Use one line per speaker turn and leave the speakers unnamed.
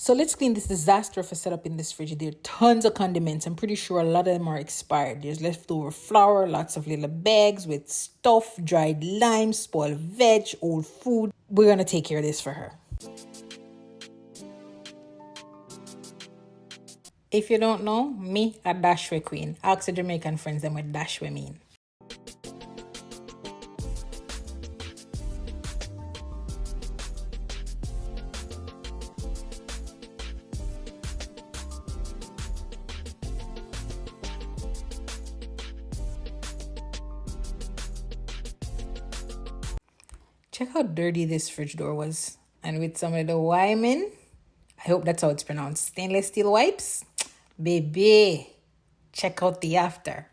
So let's clean this disaster for setup in this fridge. There are tons of condiments. I'm pretty sure a lot of them are expired. There's leftover flour, lots of little bags with stuff, dried lime, spoiled veg, old food. We're gonna take care of this for her. If you don't know, me a Dashway queen. Ask your Jamaican friends them what Dashway mean. Check how dirty this fridge door was. And with some of the Wyman, I hope that's how it's pronounced, stainless steel wipes. Baby, check out the after.